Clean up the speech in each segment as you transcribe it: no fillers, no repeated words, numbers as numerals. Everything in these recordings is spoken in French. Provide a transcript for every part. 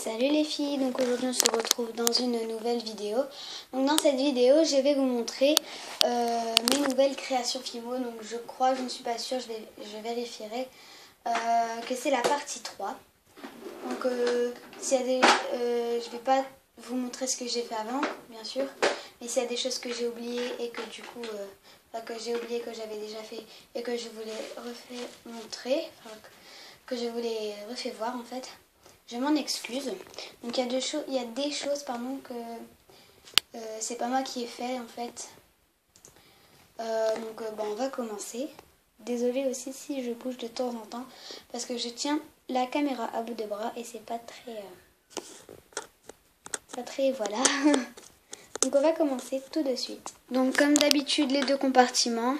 Salut les filles, donc aujourd'hui on se retrouve dans une nouvelle vidéo. Donc dans cette vidéo je vais vous montrer mes nouvelles créations Fimo. Donc je crois, je ne suis pas sûre, je vérifierai que c'est la partie 3. Donc s'il y a des, je vais pas vous montrer ce que j'ai fait avant bien sûr, mais s'il y a des choses que j'ai oubliées et que du coup que j'ai oublié que j'avais déjà fait et que je voulais refaire montrer, que je voulais refaire voir en fait, je m'en excuse. Donc il y a des choses pardon que c'est pas moi qui ai fait en fait. Bon, on va commencer. Désolée aussi si je bouge de temps en temps parce que je tiens la caméra à bout de bras et c'est pas très voilà. Donc on va commencer tout de suite. Donc comme d'habitude les deux compartiments.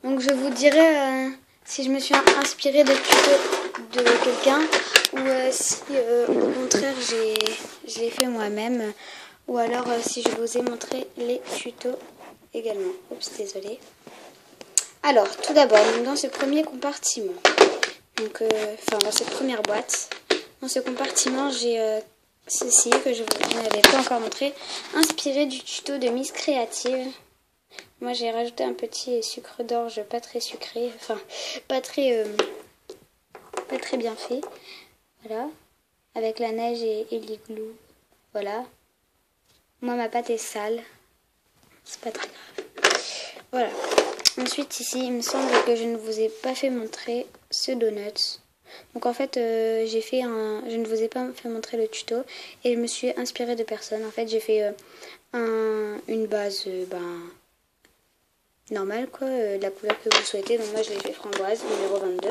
Donc je vous dirai si je me suis inspirée de tuto de quelqu'un ou si au contraire je l'ai fait moi-même, ou alors si je vous ai montré les tutos également. Oups, désolée. Alors tout d'abord, dans ce premier compartiment, dans cette première boîte, dans ce compartiment j'ai ceci que je vous n'avais pas encore montré, inspiré du tuto de Miss Créative. Moi j'ai rajouté un petit sucre d'orge pas très sucré, enfin pas très bien fait. Voilà, avec la neige et l'igloo. Voilà. Moi ma pâte est sale, c'est pas très grave. Voilà. Ensuite ici il me semble que je ne vous ai pas fait montrer ce donut. Donc en fait je ne vous ai pas fait montrer le tuto et je me suis inspirée de personne. En fait j'ai fait une base normale quoi, la couleur que vous souhaitez. Donc moi je l'ai fait framboise numéro 22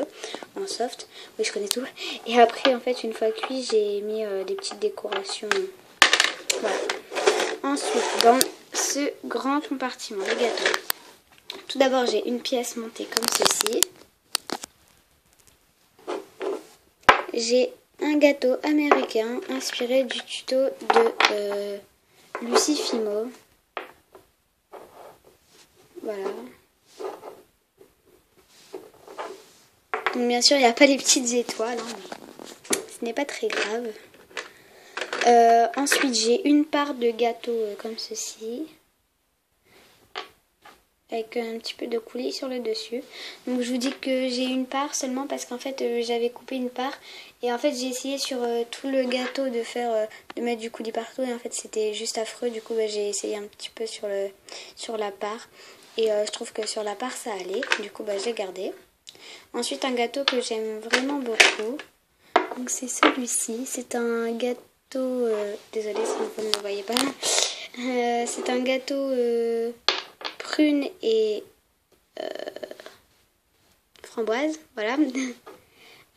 en soft. Oui, je connais tout. Et après en fait une fois cuit j'ai mis des petites décorations. Voilà. Ensuite dans ce grand compartiment les gâteaux. Tout d'abord j'ai une pièce montée comme ceci. J'ai un gâteau américain inspiré du tuto de Lucie Fimo. Voilà. Donc bien sûr il n'y a pas les petites étoiles, hein, mais ce n'est pas très grave. Ensuite j'ai une part de gâteau comme ceci, avec un petit peu de coulis sur le dessus. Donc je vous dis que j'ai une part seulement parce qu'en fait j'avais coupé une part et en fait j'ai essayé sur tout le gâteau de mettre du coulis partout et en fait c'était juste affreux. Du coup j'ai essayé un petit peu sur la part et je trouve que sur la part ça allait. Du coup j'ai gardé. Ensuite un gâteau que j'aime vraiment beaucoup. Donc c'est celui-ci. C'est un gâteau. Désolée si vous ne le voyez pas. C'est un gâteau prune et framboise, voilà,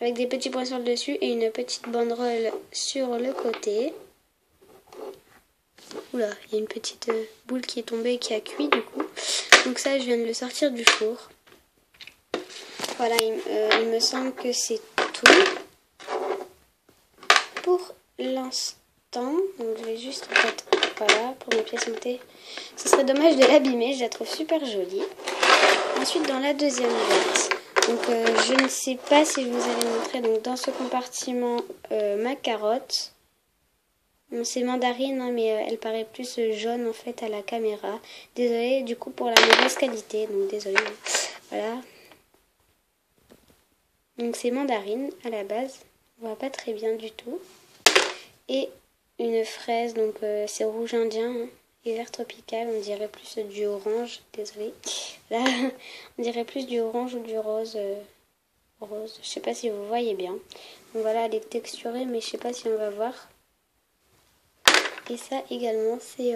avec des petits points sur le dessus et une petite banderole sur le côté. Oula, il y a une petite boule qui est tombée et qui a cuit du coup. Donc ça, je viens de le sortir du four. Voilà, il me semble que c'est tout pour l'instant. Donc je vais juste en fait, voilà, pour mes pièces montées. Ce serait dommage de l'abîmer, je la trouve super jolie. Ensuite dans la deuxième boîte, donc je ne sais pas si je vous avais montré, donc dans ce compartiment ma carotte. Bon, c'est mandarine hein, mais elle paraît plus jaune en fait à la caméra. Désolée du coup pour la mauvaise qualité, donc désolée. Voilà. Donc c'est mandarine à la base, on voit pas très bien du tout. Et une fraise, donc c'est rouge indien. Hein. Et vert tropical, on dirait plus du orange, désolée. Là, on dirait plus du orange ou du rose. Rose, je sais pas si vous voyez bien. Donc voilà, elle est texturée, mais je sais pas si on va voir. Et ça également, c'est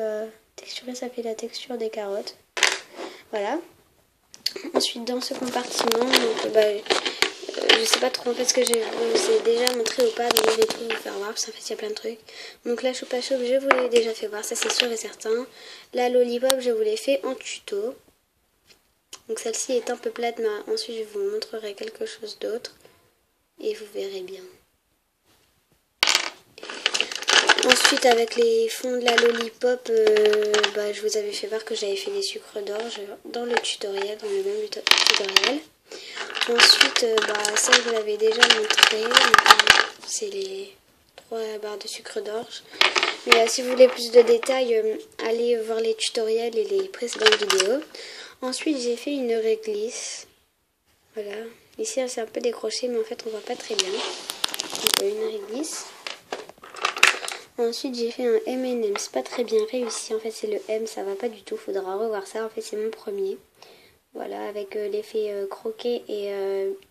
texturé, ça fait la texture des carottes. Voilà. Ensuite, dans ce compartiment, donc, je sais pas trop en fait ce que je vous ai déjà montré ou pas, donc je vais tout vous faire voir parce qu'en fait il y a plein de trucs. Donc la choupa choup je vous l'ai déjà fait voir, ça c'est sûr et certain. La lollipop je vous l'ai fait en tuto. Donc celle-ci est un peu plate mais ensuite je vous montrerai quelque chose d'autre et vous verrez bien. Ensuite avec les fonds de la lollipop, je vous avais fait voir que j'avais fait des sucres d'orge dans le tutoriel, dans le même tutoriel. Ensuite, ça je vous l'avais déjà montré, c'est les 3 barres de sucre d'orge. Mais si vous voulez plus de détails, allez voir les tutoriels et les précédentes vidéos. Ensuite, j'ai fait une réglisse. Voilà. Ici, c'est un peu décroché, mais en fait, on voit pas très bien. Donc, une réglisse. Ensuite, j'ai fait un M&M's, pas très bien réussi. En fait, c'est le M, ça va pas du tout. Faudra revoir ça. En fait, c'est mon premier. Voilà, avec l'effet croqué et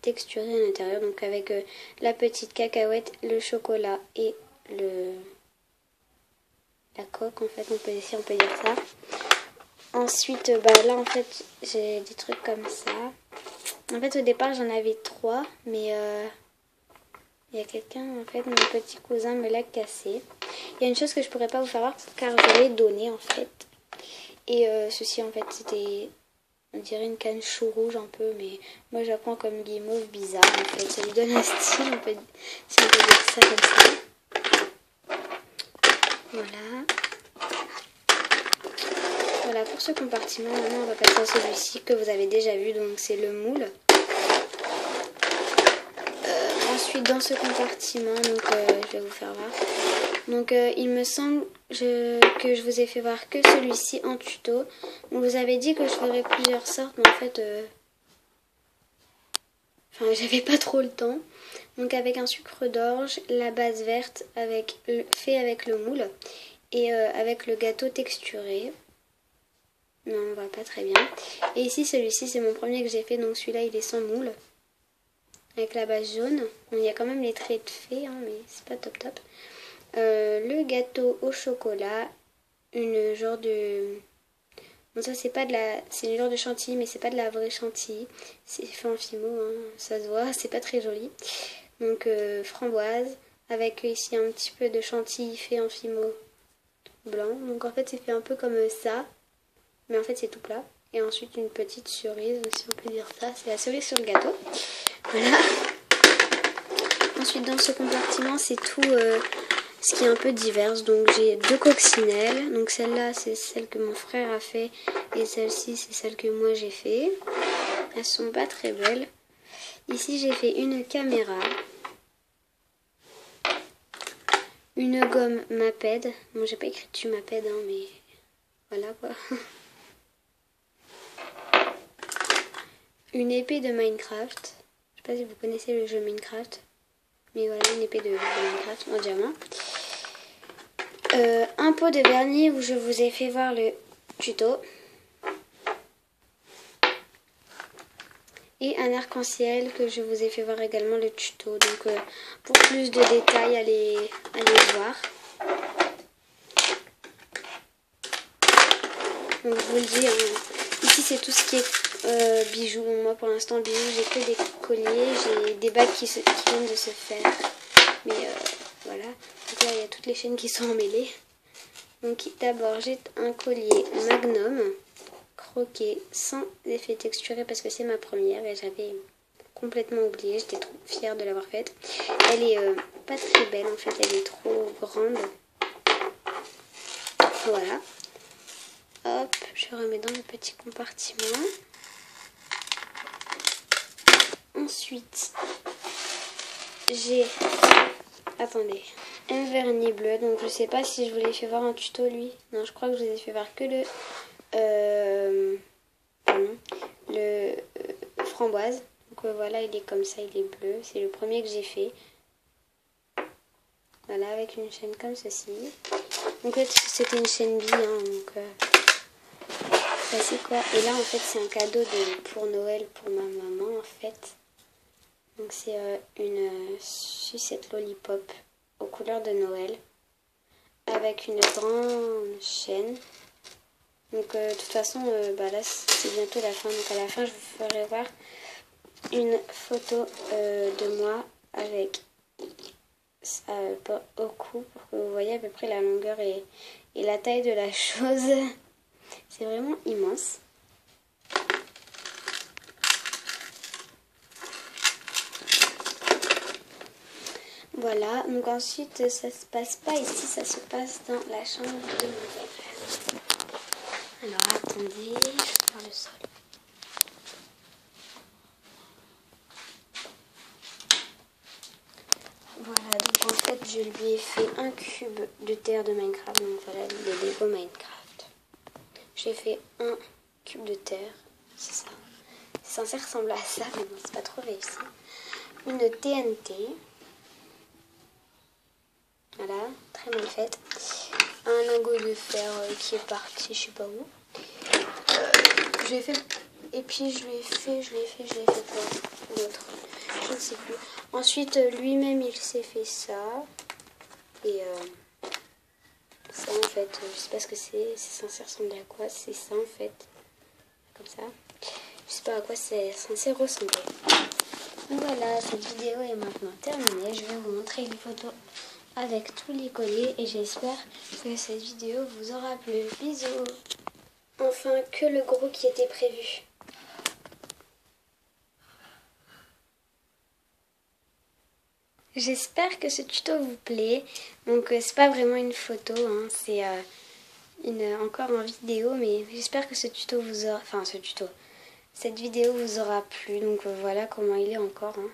texturé à l'intérieur. Donc, avec la petite cacahuète, le chocolat et la coque. En fait, on peut dire ça. Ensuite, là, en fait, j'ai des trucs comme ça. En fait, au départ, j'en avais 3, mais il y a quelqu'un, en fait, mon petit cousin me l'a cassé. Il y a une chose que je pourrais pas vous faire voir car je l'ai donné, en fait. Et ceci, en fait, c'était, on dirait une canne chou rouge un peu, mais moi, j'apprends comme guimauve bizarre, en fait. Ça lui donne un style, si on peut dire ça comme ça. Voilà. Voilà pour ce compartiment. Maintenant, on va passer à celui-ci que vous avez déjà vu, donc c'est le moule. Ensuite, dans ce compartiment, donc je vais vous faire voir. Donc, il me semble que je vous ai fait voir que celui-ci en tuto. Donc, vous avez dit que je ferais plusieurs sortes, mais en fait, j'avais pas trop le temps. Donc, avec un sucre d'orge, la base verte fait avec le moule et avec le gâteau texturé. Non, on voit pas très bien. Et ici, celui-ci, c'est mon premier que j'ai fait. Donc celui-là, il est sans moule. Avec la base jaune. Bon, il y a quand même les traits de fée, hein, mais c'est pas top top. Le gâteau au chocolat. Une genre de... Bon, ça, c'est pas de la... C'est une genre de chantilly, mais c'est pas de la vraie chantilly. C'est fait en fimo, hein, ça se voit. C'est pas très joli. Donc, framboise. Avec ici un petit peu de chantilly fait en fimo blanc. Donc, en fait, c'est fait un peu comme ça. Mais en fait c'est tout plat. Et ensuite une petite cerise, si on peut dire ça. C'est la cerise sur le gâteau. Voilà. Ensuite dans ce compartiment c'est tout ce qui est un peu divers. Donc j'ai 2 coccinelles. Donc celle-là c'est celle que mon frère a fait. Et celle-ci c'est celle que moi j'ai fait. Elles sont pas très belles. Ici j'ai fait une caméra. Une gomme Maped. Bon j'ai pas écrit dessus Maped hein, mais voilà quoi. Une épée de Minecraft. Je sais pas si vous connaissez le jeu Minecraft. Mais voilà, une épée de Minecraft en diamant. Un pot de vernis où je vous ai fait voir le tuto. Et un arc-en-ciel que je vous ai fait voir également le tuto. Donc pour plus de détails, allez voir. Donc je vous le dis, hein, ici c'est tout ce qui est bijoux. Moi pour l'instant bijoux j'ai que des colliers, j'ai des bagues qui viennent de se faire. Mais voilà, donc là il y a toutes les chaînes qui sont emmêlées. Donc d'abord j'ai un collier Magnum croqué sans effet texturé parce que c'est ma première et j'avais complètement oublié, j'étais trop fière de l'avoir faite. Elle est pas très belle en fait, elle est trop grande. Voilà. Hop, je remets dans le petit compartiment. Ensuite, j'ai... Attendez. Un vernis bleu. Donc je sais pas si je vous l'ai fait voir en tuto lui. Non, je crois que je vous ai fait voir que le framboise. Donc voilà, il est comme ça, il est bleu. C'est le premier que j'ai fait. Voilà, avec une chaîne comme ceci. Donc c'était une chaîne bille, hein, donc... c'est quoi. Et là en fait c'est un cadeau pour Noël pour ma maman en fait. Donc c'est une sucette lollipop aux couleurs de Noël avec une grande chaîne. Donc de toute façon là c'est bientôt la fin. Donc à la fin je vous ferai voir une photo de moi avec ça au cou pour que vous voyez à peu près la longueur et la taille de la chose. C'est vraiment immense. Voilà, donc ensuite ça se passe pas ici, ça se passe dans la chambre de mon frère. Alors attendez, je vais faire le sol. Voilà, donc en fait je lui ai fait un cube de terre de Minecraft. Donc voilà, les Lego Minecraft. J'ai fait un cube de terre, c'est ça. C'est censé ressembler à ça, mais bon, c'est pas trop réussi. Une TNT. Voilà, très mal faite. Un lingot de fer qui est parti, je sais pas où. Je l'ai fait, et puis je l'ai fait quoi d'autre? Je ne sais plus. Ensuite, lui-même, il s'est fait ça. Et ça, en fait, je sais pas ce que c'est censé ressembler à quoi. C'est ça, en fait. Comme ça. Je sais pas à quoi c'est censé ressembler. Donc voilà, cette vidéo est maintenant terminée. Je vais vous montrer les photos avec tous les colliers et j'espère que cette vidéo vous aura plu. Bisous. Enfin, que le gros qui était prévu. J'espère que ce tuto vous plaît. Donc c'est pas vraiment une photo, hein, c'est encore en vidéo, mais j'espère que ce tuto vous aura... Enfin cette vidéo vous aura plu. Donc voilà comment il est encore. Hein.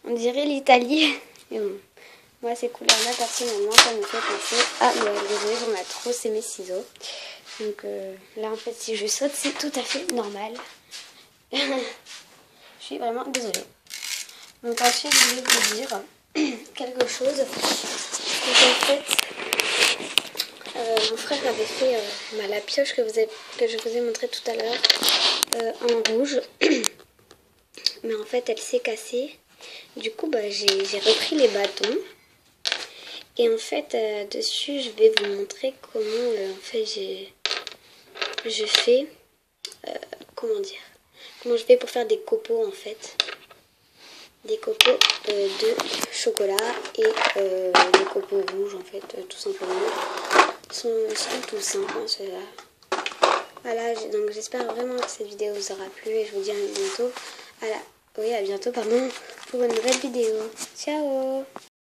On dirait l'Italie. Mais bon, moi ces couleurs-là personnellement ça me fait penser... Ah mais désolée, j'en ai trop, c'est mes ciseaux. Donc là en fait si je saute c'est tout à fait normal. Je suis vraiment désolée. Donc ensuite je vais vous dire quelque chose. Donc en fait mon frère avait fait la pioche que je vous ai montré tout à l'heure en rouge. Mais en fait elle s'est cassée. Du coup j'ai repris les bâtons. Et en fait dessus je vais vous montrer comment en fait je fais comment dire, comment je fais pour faire des copeaux en fait. Des copeaux de chocolat et des copeaux rouges en fait, tout simplement. Sont tout simples hein, ceux-là. Voilà, donc j'espère vraiment que cette vidéo vous aura plu et je vous dis à bientôt. À bientôt pardon, pour une nouvelle vidéo. Ciao.